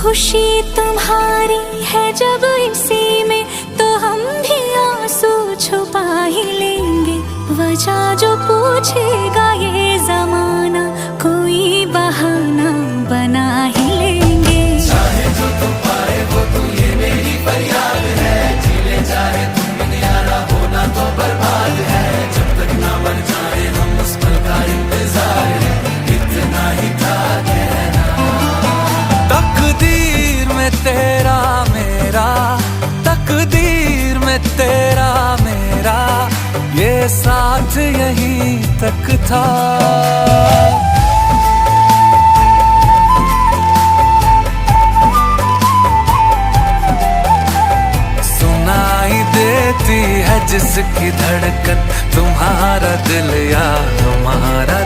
खुशी तुम्हारी है जब इसी में, तो हम भी आंसू छुपा ही लेंगे। वजह जो पूछेगा ये जमाना, कोई बहाना बना ही लेंगे। चाहे जो तू पाए वो तू, ये मेरी फरियाद है। जीले चाहे तुम दुनियारा, होना तो बर्बाद है। जब तक ना मर जाए हम, उस पल का इंतजार है। इतना ही था कहना। तकदीर में तेरा मेरा, तकदीर में तेरा मेरा, ये साथ यहीं तक था। सुनाई देती है जिसकी धड़कन, तुम्हारा दिल या हमारा